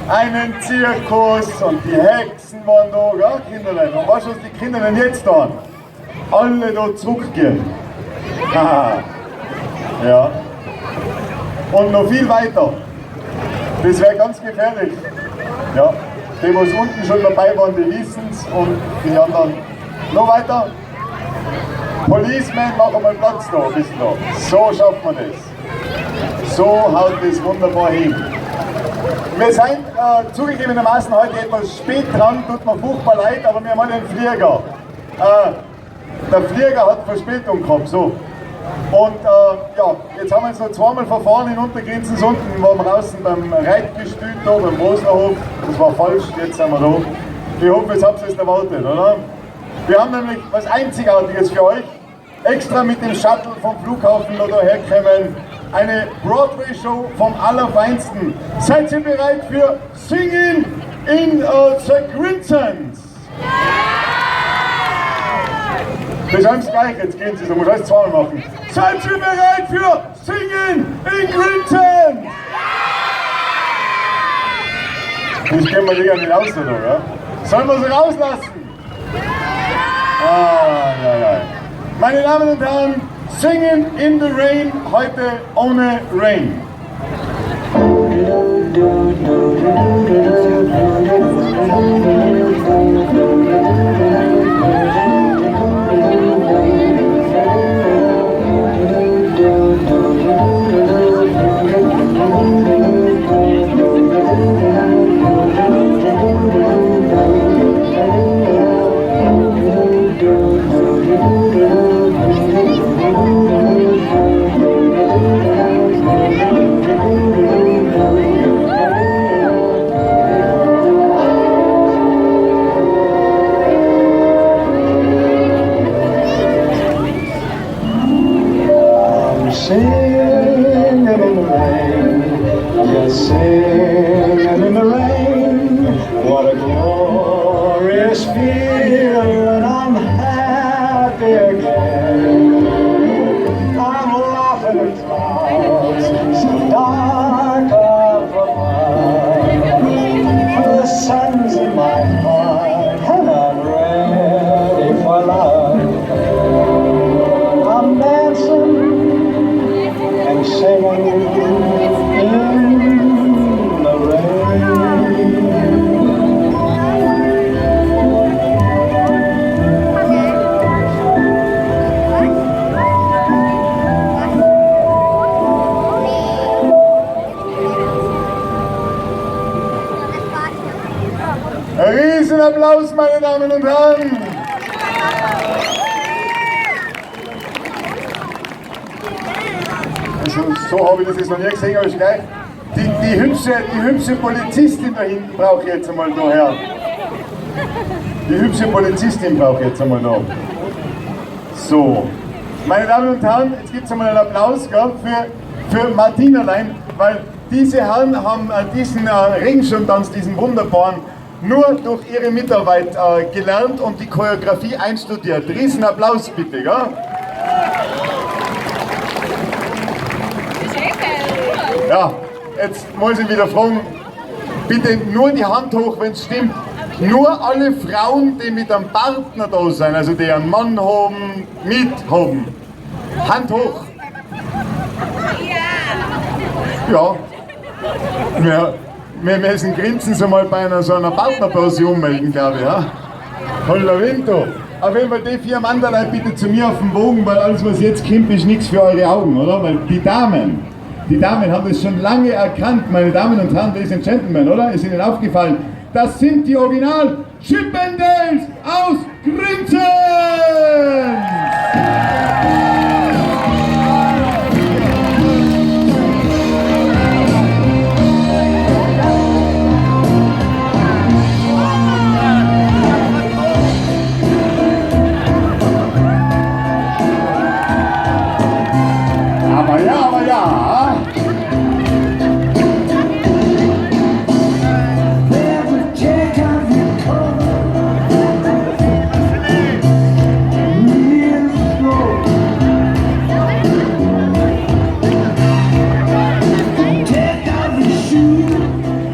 einen Zirkus und die Hexen waren da, gell, Kinderlein. Und weißt du, was die Kinder denn jetzt da? Alle da zurückgehen. Haha. Ja. Und noch viel weiter. Das wäre ganz gefährlich. Ja. Die, was unten schon dabei waren, die wissen es und die anderen noch weiter. Policeman, machen wir Platz da, ein bisschen da. So schafft man das. So haut das wunderbar hin. Wir sind zugegebenermaßen heute etwas spät dran, tut mir furchtbar leid, aber wir haben einen Flieger. Der Flieger hat Verspätung gehabt, so. Und ja, jetzt haben wir uns noch zweimal verfahren in Untergrinzens unten, waren wir draußen beim Reitgestüt da, beim Rosenhof. Das war falsch, jetzt sind wir da. Ich hoffe, jetzt habt ihr es erwartet, oder? Wir haben nämlich was Einzigartiges für euch. Extra mit dem Shuttle vom Flughafen noch daherkommen. Eine Broadway-Show vom Allerfeinsten. Seid ihr bereit für Singing in the Grinzens? Das ist alles gleich, jetzt gehen Sie so, muss alles zweimal machen. Seid ihr bereit für Singing in Grinzens? Das können wir ja nicht aus, oder? Ja? Sollen wir sie rauslassen? Ja, ja. Meine Damen und Herren, Singing in the Rain, heute ohne Rain. Singing in the rain, just singing in the rain. What a glorious feeling, I'm happy again. I'm laughing at clouds so dark up above. The sun's in my heart and I'm ready for love. I'm dancing and singing in the rain. Ein Riesenapplaus, meine Damen und Herren! So habe ich das jetzt noch nie gesehen, aber ist geil. Die hübsche Polizistin da hinten brauche ich jetzt einmal da her. Die hübsche Polizistin brauche ich jetzt einmal da. So. Meine Damen und Herren, jetzt gibt es einmal einen Applaus, gell, für Martinerlein, weil diese Herren haben diesen Regenschirmtanz, diesen wunderbaren, nur durch ihre Mitarbeit gelernt und die Choreografie einstudiert. Riesenapplaus bitte, gell? Ja, jetzt muss ich wieder fragen, bitte nur die Hand hoch, wenn es stimmt. Nur alle Frauen, die mit einem Partner da sind, also die einen Mann haben, haben. Hand hoch. Ja. Wir müssen Grinzens einmal bei so einer Partnerpension melden, glaube ich. Ja? Holla Vinto. Auf jeden Fall die 4 Manderlein bitte zu mir auf den Bogen, weil alles was jetzt kommt ist nichts für eure Augen, oder? Weil die Damen haben das schon lange erkannt, meine Damen und Herren, Ladies and Gentlemen, oder? Ist Ihnen aufgefallen? Das sind die Original Chippendales aus Grinzens!